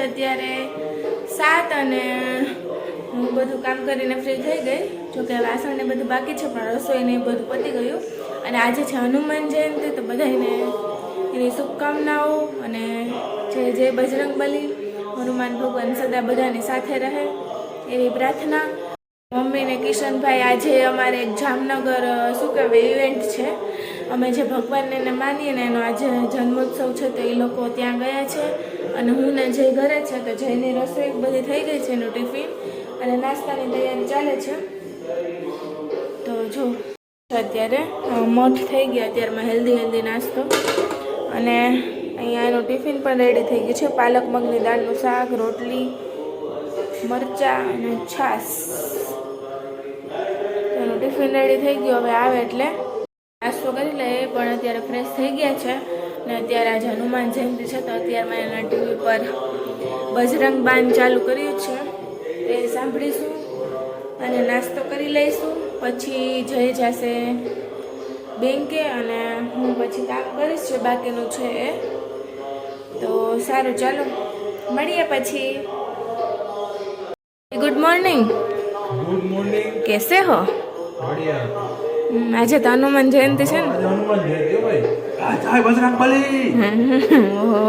અત્યારે 7 અને હું બધું કામ કરીને ફ્રી થઈ ગઈ. જોકે વાસણ ને બધું બાકી છે પણ રસોઈ ને બધું પતી ગયું. અને આજે છે હનુમાન જયંતિ, તો બધાને એની શુભકામનાઓ અને જય બજરંગબલી, હનુમાન ભગવાન સદા બધાની સાથે રહે એવી પ્રાર્થના. મમ્મી ને કિશનભાઈ આજે અમારે એક જામનગર શું કહેવાય ઇવેન્ટ છે, અમે જે ભગવાનને માનીએ ને એનો આજે જન્મોત્સવ છે, તો એ લોકો ત્યાં ગયા છે. અને હું ને જય ઘરે છે, તો જયની રસોઈ બધી થઈ ગઈ છે, એનું ટિફિન અને નાસ્તાની તૈયારી ચાલે છે. તો જો અત્યારે મોઠ થઈ ગયા, અત્યારમાં હેલ્ધી નાસ્તો. અને અહીંયા એનું ટિફિન પણ રેડી થઈ ગયું છે, પાલક મગની દાળનું શાક, રોટલી, મરચાં અને છાશ. એનું ટિફિન રેડી થઈ ગયું, હવે આવે એટલે નાસ્તો કરી લે. પણ અત્યારે ફ્રેશ થઈ ગયા છે ને અત્યારે આજે હનુમાન જયંતિ છે, તો અત્યારમાં એના ટીવી પર બજરંગ બાન ચાલુ કર્યું છે, એ સાંભળીશું અને નાસ્તો કરી લઈશું. પછી જઈ જશે બેંકે અને હું પછી કામ કરીશ, જે બાકીનું છે એ. તો સારું, ચાલો મળીએ પછી. Good morning. Good morning. कैसे हो? बढ़िया. આજે તો હનુમાન જયંતિ છે ને. हनुमान जयंती भाई. जय बजरंगबली. ઓહો,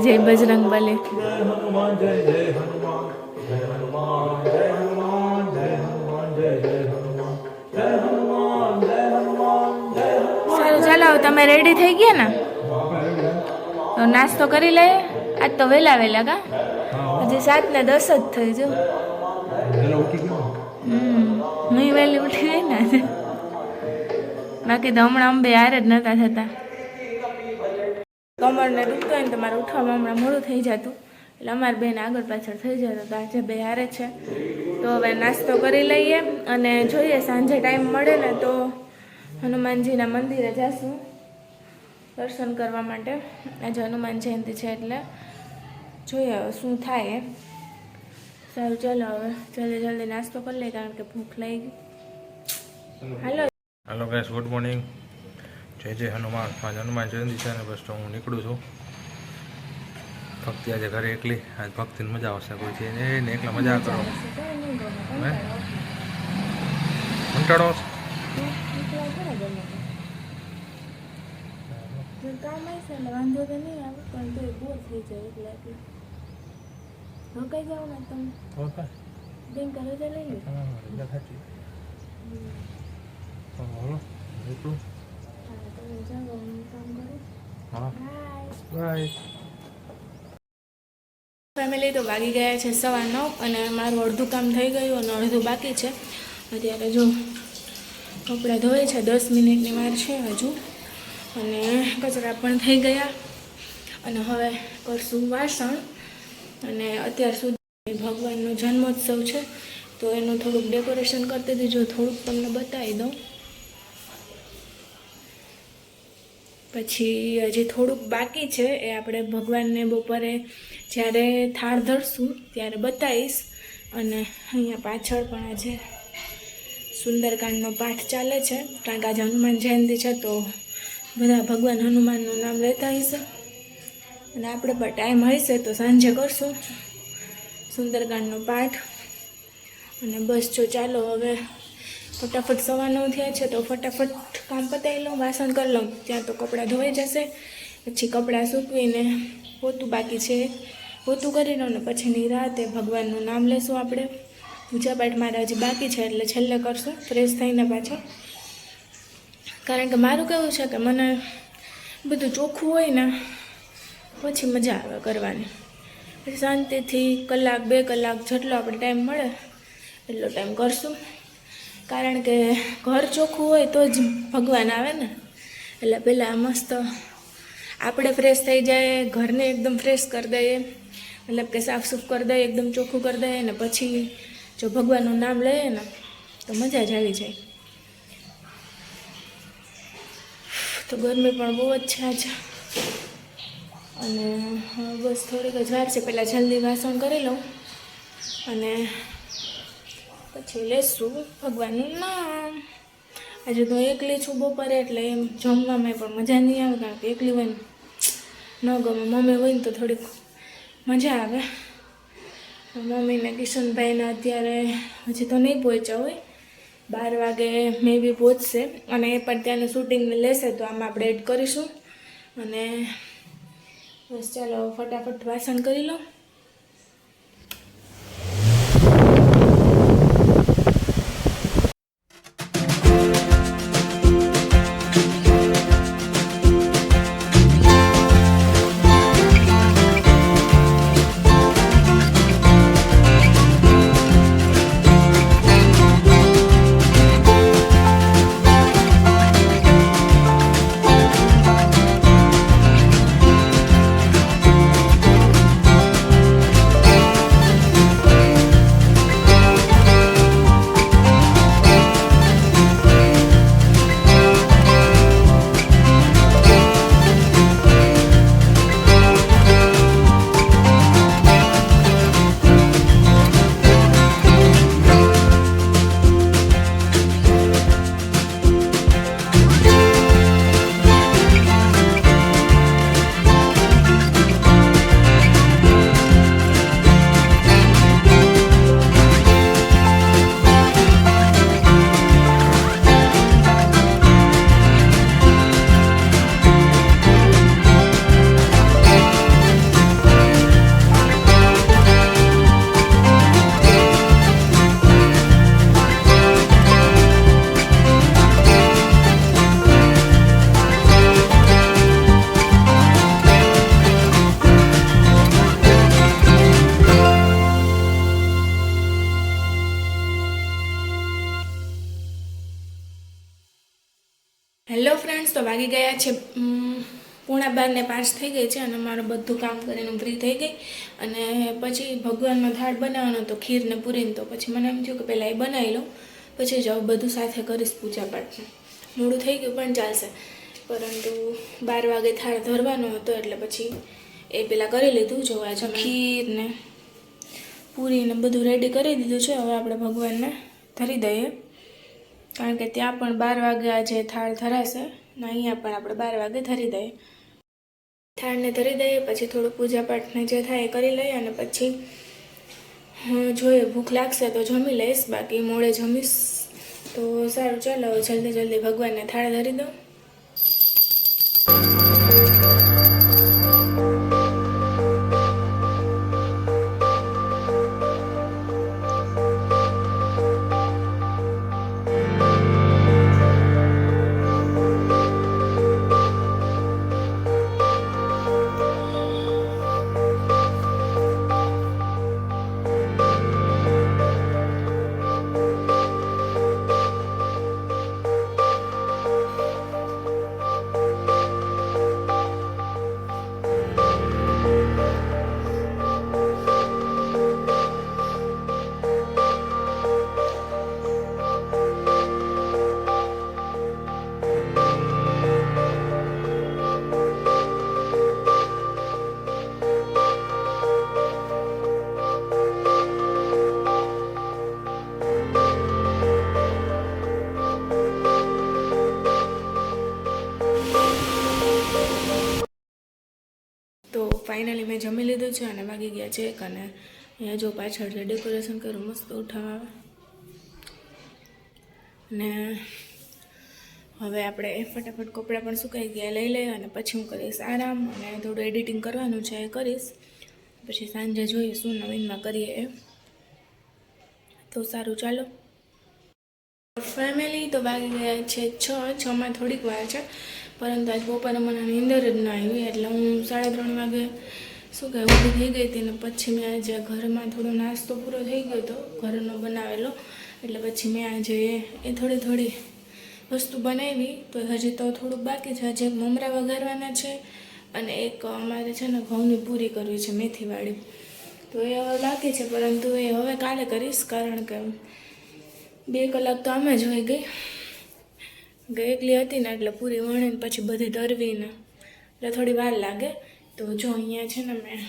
જય બજરંગબલી. जय हनुमान जय जय हनुमान. जय हनुमान जय हनुमान जय हनुमान जय जय हनुमान. जय हनुमान जय हनुमान जय हनुमान. સારું, ચાલો તમે રેડી થઈ ગયા ને, તો નાસ્તો કરી લઈએ. આજ તો વહેલા કા હજી 7:10 જ થઈ જો. हेलो उठी क्यों? હું વહેલી ઉઠી ગઈ ને, બાકી તો હમણાં અંબે હાર જ નહોતા થતા. કમરને દુખતું હોય ને તો મારે ઉઠવામાં હમણાં મોડું થઈ જતું, એટલે અમારે બેન આગળ પાછળ થઈ જતો. તો આજે બે હારે છે, તો હવે નાસ્તો કરી લઈએ અને જોઈએ સાંજે ટાઈમ મળે ને તો હનુમાનજીના મંદિરે જઈશું દર્શન કરવા માટે. આજે હનુમાન જયંતિ છે એટલે જોઈએ હવે શું થાય. સારું, ચાલો હવે જલ્દી નાસ્તો કરી લઈએ, કારણ કે ભૂખ લાગી ગઈ. Hello guys, good morning. जय जय हनुमान. आज हनुमान जयंती છે ને, બસ તો હું નીકળું છું. ભક્તિ આજે ઘરે એકલી, આજ ભક્તિને મજા આવશે. કોઈ છે ને એકલા મજા કરો. કંટાળો વાંધો તો નહીં આવે, પણ તો બોર થઈ જાય એટલે રોકાઈ જાવ ને તમે. બેંક રજા લઈ લો. ફેમિલી તો વાગી ગયા છે 9:15 અને મારું અડધું કામ થઈ ગયું અને અડધું બાકી છે. અત્યારે જો કપડાં ધોય છે, 10 મિનિટની વાર છે હજુ, અને કચરા પણ થઈ ગયા. અને હવે કરશું વાસણ. અને અત્યાર સુધી ભગવાનનો જન્મોત્સવ છે, તો એનું થોડુંક ડેકોરેશન કરતી હતી, જો થોડુંક તમને બતાવી દઉં. પછી હજી થોડુંક બાકી છે, એ આપણે ભગવાનને બપોરે જ્યારે થાળ ધરશું ત્યારે બતાવીશ. અને અહીંયા પાછળ પણ આજે સુંદરકાંડનો પાઠ ચાલે છે, કારણ કે આજે હનુમાન જયંતિ છે, તો બધા ભગવાન હનુમાનનું નામ લેતા હશે. અને આપણે પણ ટાઈમ હશે તો સાંજે કરશું સુંદરકાંડનો પાઠ. અને બસ જો ચાલો હવે ફટાફટ 9:15 થયા છે, તો ફટાફટ કામ પતાવી લઉં, વાસણ કરી લઉં. ત્યાં તો કપડાં ધોઈ જશે, પછી કપડાં સૂકવીને પોતું બાકી છે પોતું કરી લઉં ને પછી નિરાતે ભગવાનનું નામ લેશું. આપણે પૂજાપાઠ મારે હજી બાકી છે, એટલે છેલ્લે કરશું ફ્રેશ થઈને પાછો. કારણ કે મારું કેવું છે કે મને બધું ચોખ્ખું હોય ને પછી મજા આવે કરવાની. પછી શાંતિથી 1-2 કલાક જેટલો આપણે ટાઈમ મળે એટલો ટાઈમ કરશું. કારણ કે ઘર ચોખ્ખું હોય તો જ ભગવાન આવે ને. એટલે પહેલાં મસ્ત આપણે ફ્રેશ થઈ જાય, ઘરને એકદમ ફ્રેશ કરી દઈએ, મતલબ કે સાફ સૂફ કરી દઈએ, એકદમ ચોખ્ખું કરી દઈએ ને પછી જો ભગવાનનું નામ લઈએ ને તો મજા જ આવી જાય. તો ગરમી પણ બહુ જ છે આજે. અને બસ થોડીક જ વાર છે, પહેલાં જલ્દી વાસણ કરી લઉં અને પછી લેશું ભગવાનનું નામ. આજે તો એકલી છું બપોરે, એટલે એમ જમવામાં પણ મજા નહીં આવે, કારણ કે એકલી હોય ને ન ગમે. મમ્મી હોય ને તો થોડીક મજા આવે. મમ્મીને કિશનભાઈને અત્યારે હજી તો નહીં પહોંચ્યા હોય, 12 વાગે મે બી પહોંચશે, અને એ પણ ત્યાંનું શૂટિંગને લેશે તો આમાં આપણે એડ કરીશું. અને બસ ચાલો ફટાફટ વાસણ કરી લો. હેલો ફ્રેન્ડ્સ, તો વાગી ગયા છે 11:45 થઈ ગઈ છે, અને મારું બધું કામ કરીને હું ફ્રી થઈ ગઈ. અને પછી ભગવાનનો થાળ બનાવવાનો હતો, ખીર ને પૂરીને. તો પછી મને એમ થયું કે પહેલાં એ બનાવી લઉં, પછી જાઉં બધું સાથે કરીશ પૂજા પાઠને. મોડું થઈ ગયું પણ ચાલશે, પરંતુ 12 વાગે થાળ ધરવાનો હતો એટલે પછી એ પહેલાં કરી લીધું. જો આજે ખીર ને પૂરી ને બધું રેડી કરી દીધું છે. હવે આપણે ભગવાનને ધરી દઈએ, કારણ કે ત્યાં પણ 12 વાગે આજે થાળ ધરાશે ને અહીંયા પણ આપણે 12 વાગે ધરી દઈએ. થાળને ધરી દઈએ, પછી થોડું પૂજા પાઠને જે થાય એ કરી લઈએ, અને પછી જોઈએ ભૂખ લાગશે તો જમી લઈશ, બાકી મોડે જમીશ. તો સારું, ચાલો જલ્દી જલ્દી ભગવાનને થાળ ધરી દઉં. તો ફાઇનલી મેં જમી લીધું છે અને વાગી ગયા છે 1, અને અહીંયા જો પાછળ જે ડેકોરેશન કર્યું મસ્ત ઉઠાવવા આવે. અને હવે આપણે ફટાફટ કપડાં પણ સુકાઈ ગયા લઈ લઈએ, અને પછી હું કરીશ આરામ, અને થોડું એડિટિંગ કરવાનું છે એ કરીશ. પછી સાંજે જોઈએ શું નવીનમાં કરીએ એ. તો સારું, ચાલો. ફેમિલી, તો વાગી ગયા છે 6:06 થોડીક વાર છે, પરંતુ આજ બપોરે મને નીંદર જ ના આવી, એટલે હું 3:30 વાગે શું કહે ઊભી થઈ ગઈ હતી. ને પછી મેં આજે ઘરમાં થોડો નાસ્તો પૂરો થઈ ગયો હતો ઘરનો બનાવેલો, એટલે પછી મેં આજે એ થોડી વસ્તુ બનાવી. તો હજી તો થોડુંક બાકી છે, હજી મમરા વઘારવાના છે, અને એક અમારે છે ને ઘઉંની પૂરી કરવી છે મેથીવાળી. તો એ હવે બાકી છે, પરંતુ એ હવે કાલે કરીશ, કારણ કે 2 કલાક તો આમે જ હોઈ ગઈ એકલી હતી ને, એટલે પૂરી વણીને પછી બધી તરવીને એટલે થોડી વાર લાગે. તો જો અહીંયા છે ને મેં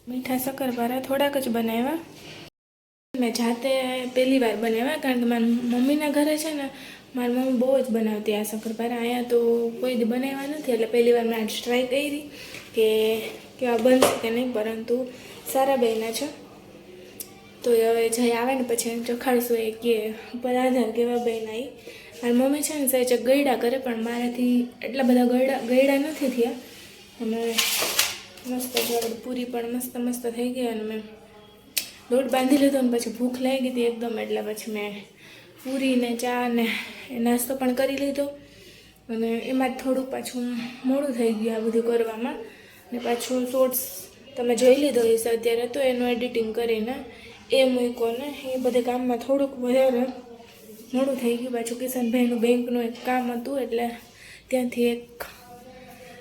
મીઠા શક્કરપારા થોડાક જ બનાવ્યા. મેં જાતે પહેલી વાર બનાવ્યા, કારણ કે મારી મમ્મીના ઘરે છે ને મારી મમ્મી બહુ જ બનાવતી આ શક્કરપારા. અહીંયા તો કોઈ દી બનાવ્યા નથી, એટલે પહેલી વાર મેં આજ ટ્રાય કરી કે કે આ બનશે કે નહીં, પરંતુ સારા બન્યા છે. તો એ હવે જઈ આવે ને પછી એમ ચખાડશું એ કે ઉપર આધાર કેવા બન્યા એ. મારી મમ્મી છે ને સહેજ ગયડા કરે, પણ મારાથી એટલા બધા ગયડા નથી થયા. અને મસ્ત જોડે પૂરી પણ મસ્ત મસ્ત થઈ ગઈ. અને મેં લોટ બાંધી લીધો ને પછી ભૂખ લાગી હતી એકદમ, એટલે પછી મેં પૂરી ને ચા ને એ નાસ્તો પણ કરી લીધો. અને એમાં જ થોડુંક પાછું મોડું થઈ ગયું આ બધું કરવામાં. અને પાછું શોર્ટ્સ તમે જોઈ લીધો હશે અત્યારે, તો એનું એડિટિંગ કરીને એ મૂક્યો ને એ બધે કામમાં થોડુંક વધારે મોડું થઈ ગયું. પાછું કિશનભાઈનું બેંકનું એક કામ હતું, એટલે ત્યાંથી એક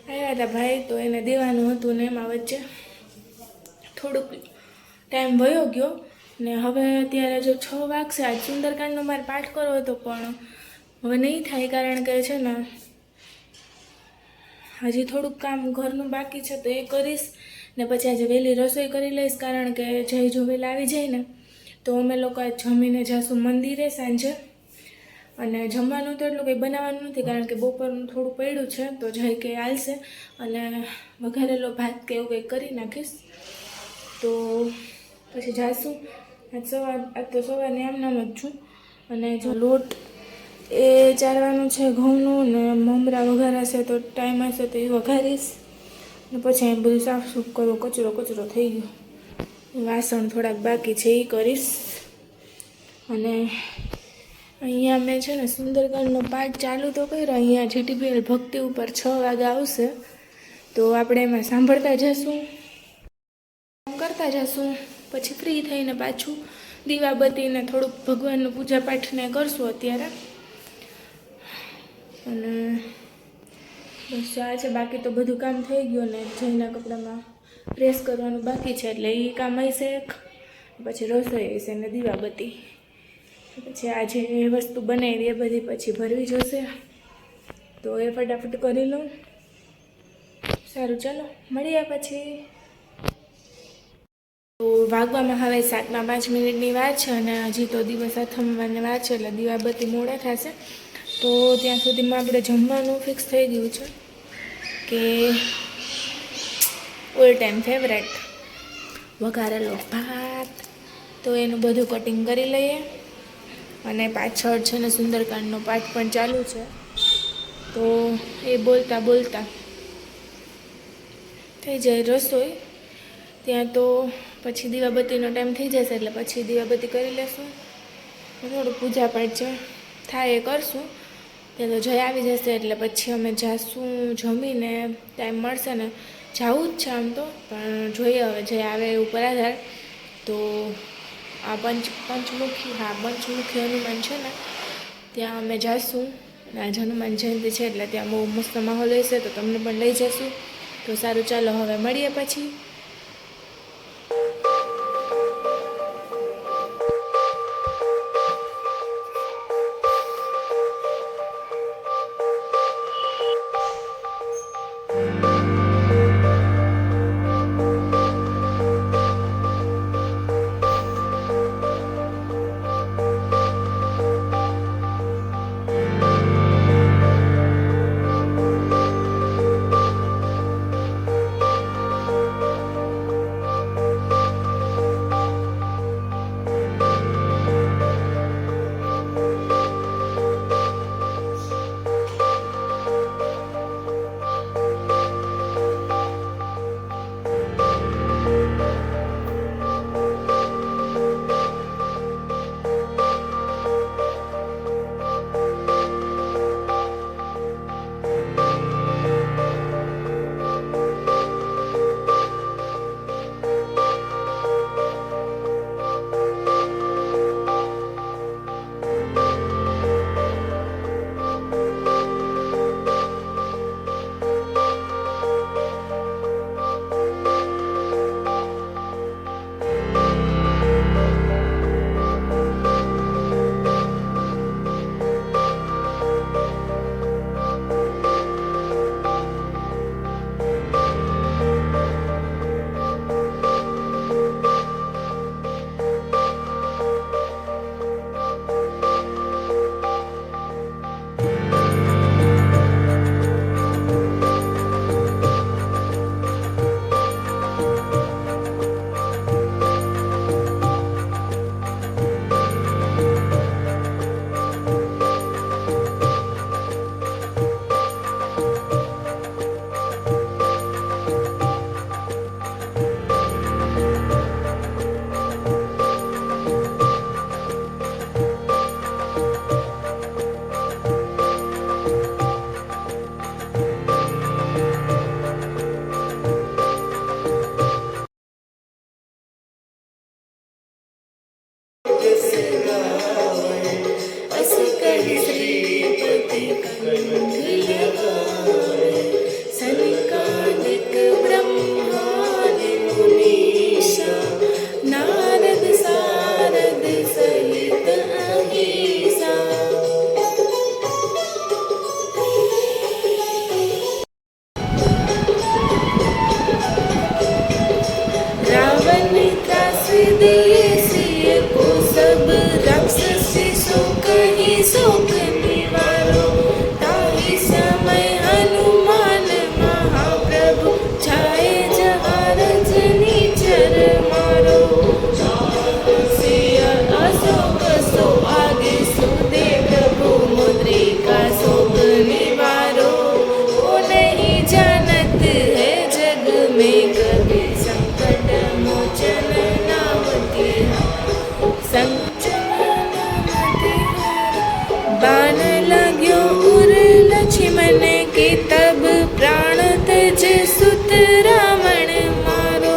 આવ્યા હતા ભાઈ, તો એને દેવાનું હતું ને એમાં વચ્ચે થોડુંક ટાઈમ વયો ગયો. ને હવે અત્યારે જો 6 વાગશે. આજ સુંદરકાંડનો મારે પાઠ કરવો હતો, પણ હવે નહીં થાય, કારણ કે છે ને હજી થોડુંક કામ ઘરનું બાકી છે, તો એ કરીશ. ને પછી આજે વહેલી રસોઈ કરી લઈશ, કારણ કે જય જો વહેલા આવી જાય ને તો અમે લોકો જમીને જઈશું મંદિરે સાંજે. અને જમવાનું તો એટલું કંઈ બનાવવાનું નથી, કારણ કે બપોરનું થોડું પડ્યું છે, તો જઈ કે હાલશે. અને વઘારેલો ભાત કે એવું કંઈક કરી નાખીશ, તો પછી જાશું. આજ તો સવારની આમ નામ જ છું. અને જો લોટ એ ચારવાનું છે ઘઉંનું, ને મમરા વઘારાશે તો ટાઈમ હશે તો એ વઘારીશ. ને પછી અહીં બધું સાફ સૂફ કરવું, કચરો થઈ ગયો. વાસણ થોડાક બાકી છે એ કરીશ. અને અહીંયા મેં છે ને સુંદરકાંડનો પાઠ ચાલુ તો કર્યો. અહીંયા GTPL ભક્તિ ઉપર 6 વાગે આવશે, તો આપણે એમાં સાંભળતા જશું, કરતા જશું. પછી ફ્રી થઈને પાછું દીવાબત્તીને થોડુંક ભગવાનનું પૂજા પાઠને કરશું અત્યારે. અને બસ આ છે. બાકી તો બધું કામ થઈ ગયું, ને જઈના કપડામાં પ્રેસ કરવાનું બાકી છે, એટલે એ કામ હશે એક. પછી રસોઈ હશે ને દીવાબત્તી. પછી આ જે વસ્તુ બનાવી એ બધી પછી ભરવી જશે, તો એ ફટાફટ કરી લઉં. સારું, ચાલો મળીએ પછી. તો વાગવામાં હવે 7:05 વાર છે, અને હજી તો દિવસ અથમવાની વાર છે, એટલે દીવાબત્તી મોડા થશે. તો ત્યાં સુધીમાં આપણે જમવાનું ફિક્સ થઈ ગયું છે કે ઓલ ટાઈમ ફેવરેટ વઘારેલો ભાત. તો એનું બધું કટિંગ કરી લઈએ. અને પાછળ છે ને સુંદરકાંડનો પાઠ પણ ચાલુ છે, તો એ બોલતા બોલતા થઈ જાય રસોઈ. ત્યાં તો પછી દીવાબત્તીનો ટાઈમ થઈ જશે, એટલે પછી દીવાબત્તી કરી લેશું. થોડું પૂજા પાઠ છે થાય એ કરશું. ત્યાં તો જય આવી જશે, એટલે પછી અમે જાશું. જમીને ટાઈમ મળશે ને જવું જ છે આમ તો, પણ જોઈએ હવે જય આવે ઉપર આધાર. તો આ પંચમુખી હનુમાન છે ને ત્યાં અમે જાશું. આજ હનુમાન જયંતિ છે, એટલે ત્યાં બહુ મસ્ત માહોલ હશે, તો તમને પણ લઈ જશું. તો સારું, ચાલો હવે મળીએ પછી. दास कहि श्रीपति कंठ लगाए सनकादिक ब्रह्मादि मुनीसा नारद सारद सहित अहिसा। रावण त्रास दिए सिय को सब राक्षसी सो कहि शोक निवारो ताहि समय हनुमान महाप्रभु छाए जहाँ रजनी चर मारो सिय अशोक सो आगे सो दे प्रभु मुद्रिका शोक निवारो वो नहीं जानत है जग में कभी संकट मोचन नाम तिहारा संकट नाम तिहारा। बाण लाग्यो उर लक्ष्मण के तब प्राण तज सुत रावण मारो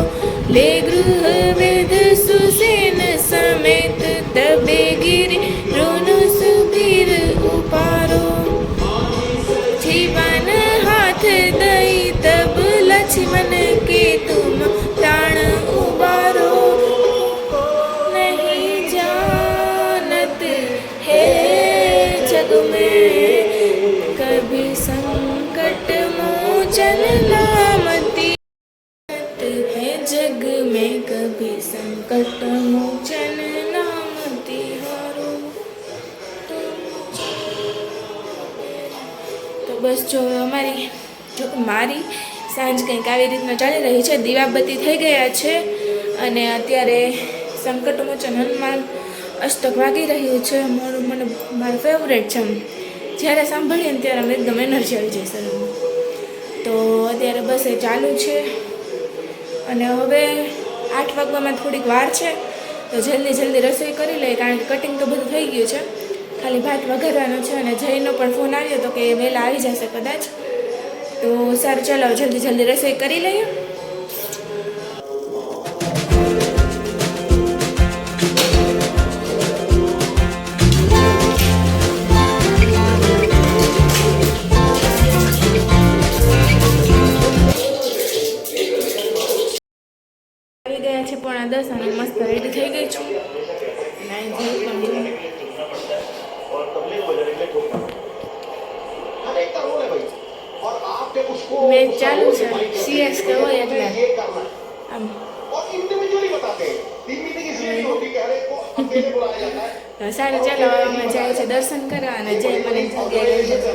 ले गृह वेद सुसेन समेत तबे गिरि रोनु सुबीर उपारो जीवन हाथ दई तब लक्ष्मण के तुम प्राण उबारो नहीं जानत है जग में कभी संकट मोचन नाम तिहारा है जग में कभी संकट मोचन नाम तिहारो। તો બસ જો મારી સાંજ કંઈક આવી રીતના ચાલી રહી છે, દીવાબત્તી થઈ ગયા છે અને અત્યારે સંકટમોચન હનુમાન અષ્ટક વાગી રહ્યું છે. મારું ફેવરેટ છે. જ્યારે સાંભળીએ ને ત્યારે એકદમ એનર્જી આવી જાય શરીરમાં. તો અત્યારે બસ એ ચાલુ છે અને હવે 8 વાગવામાં થોડીક વાર છે તો જલ્દી રસોઈ કરી લઈએ, કારણ કે કટિંગ તો બધું થઈ ગયું છે, ખાલી ભાત વઘારવાનો છે. અને જયનો પણ ફોન આવ્યો તો કે વહેલા આવી જશે કદાચ. તો સારું, ચાલો જલ્દી રસોઈ કરી લઈએ. આવી ગયા છે 9:45 અને મસ્ત રેડી થઈ ગઈ છું. નાઈ ધોઈ પણ છું. મેચ ચાલુ છે, CSK હોય એટલે આમ સારું. ચાલો અમે જાય છે દર્શન કરવા અને જય મને જગ્યાએ લઈ જશે.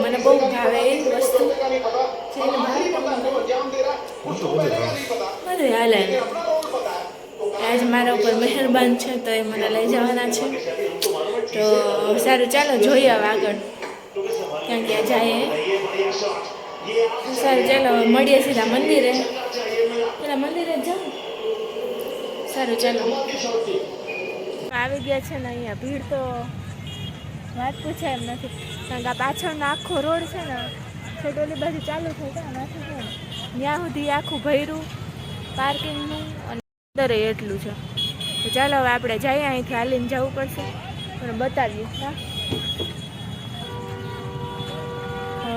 મને બહુ ભાવે એ વસ્તુ બધું હાલે. આજ મારા ઉપર મહેરબાન છે તો એ મને લઈ જવાના છે. તો સારું, ચાલો જોઈએ હવે આગળ ક્યાં ક્યાં જાય. સારું, ચાલો મળીએ સીધા મંદિરે. પેલા મંદિરે જ જાઓ. સારું, ચાલો. આવી ગયા છે ને અહીંયા ભીડ તો વાત પૂછાય એમ નથી, કારણ કે આ પાછળનો આખો રોડ છે ને છેટોલી બાજુ ચાલુ થઈ ગયા નથી છે ને ત્યાં સુધી આખું ભર્યું પાર્કિંગનું અને અંદરે એટલું છે. તો ચાલો હવે આપણે જઈએ, અહીંથી હાલીને જવું પડશે અને બતાવીએ.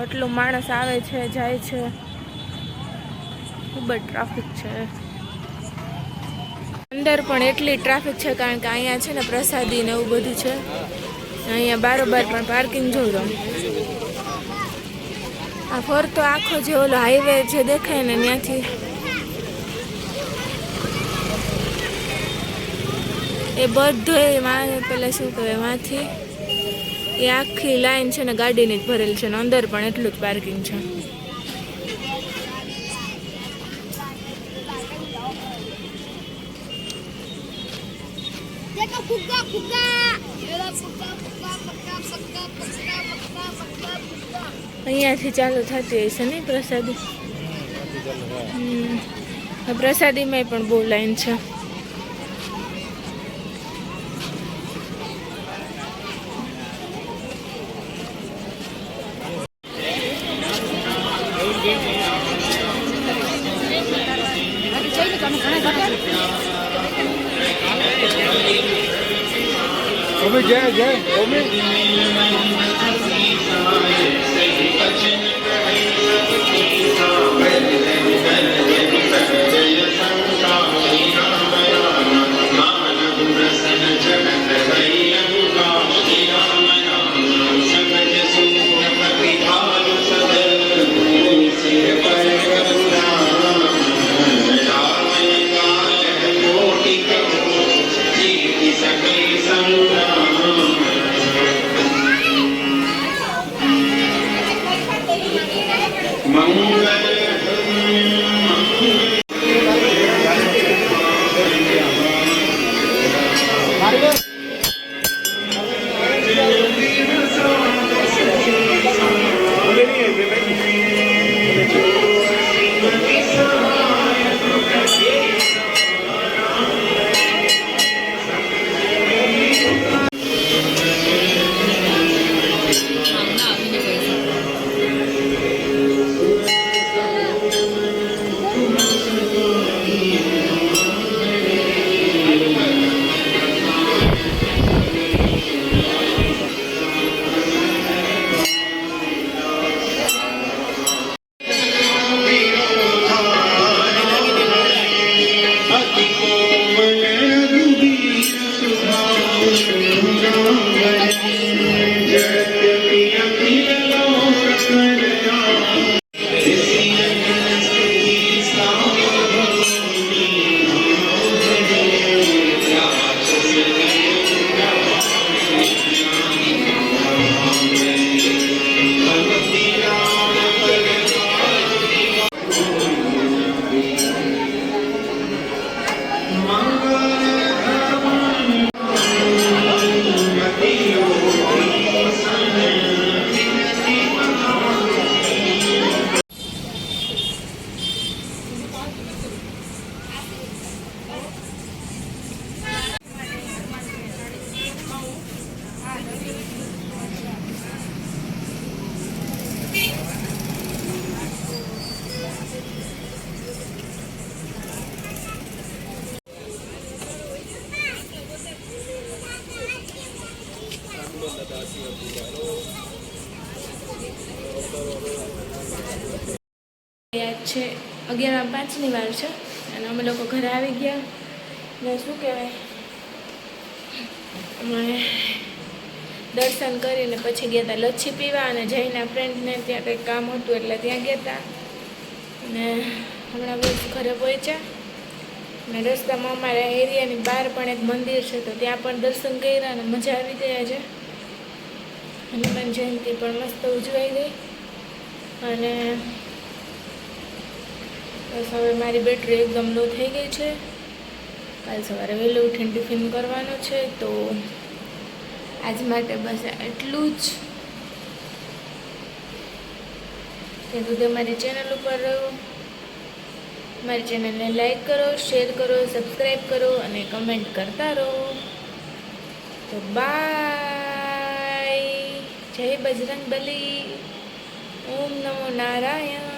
એટલું માણસ આવે છે જાય છે, ખૂબ જ ટ્રાફિક છે. અંદર પણ એટલી ટ્રાફિક છે કારણ કે અહીંયા છે ને પ્રસાદી ને એવું બધું છે. અહીંયા બારોબાર પણ પાર્કિંગ જોઈ લો. આ ફરતો આખો જે ઓલો હાઈવે જે દેખાય ને ત્યાંથી એ બધો એમાં પેલા શું કહેવાય એમાંથી એ આખી લાઈન છે ને ગાડીની જ ભરેલી છે ને અંદર પણ એટલું જ પાર્કિંગ છે. અહીંયાથી ચાલુ થતી હશે ને પ્રસાદી. પ્રસાદીમાં પણ બહુ લાઈન છે. ઓમી જય જય ઓમી યાદ છે 11:05ની વાર છે અને અમે લોકો ઘરે આવી ગયા ને શું કહેવાય અમે દર્શન કરીને પછી ગયા હતા લચ્છી પીવા અને જઈના ફ્રેન્ડને ત્યાં કંઈક કામ હતું એટલે ત્યાં ગયા હતા અને હમણાં બસ ઘરે પહોંચ્યા અને રસ્તામાં અમારા એરિયાની બહાર પણ એક મંદિર છે તો ત્યાં પણ દર્શન કર્યા અને મજા આવી ગઈ આજે હનુમાન જયંતિ પણ મસ્ત ઉજવાઈ ગઈ અને બસ હવે મારી બેટરી એકદમ લો થઈ ગઈ છે કાલ સવારે વહેલું ઉઠીને ટિફિન કરવાનો છે તો આજ માટે બસ એટલું જ ત્યાં સુધી અમારી ચેનલ ઉપર રહો મારી ચેનલને લાઈક કરો શેર કરો સબસ્ક્રાઈબ કરો અને કમેન્ટ કરતા રહો તો બાય જય બજરંગ બલી ઓમ નમો નારાયણ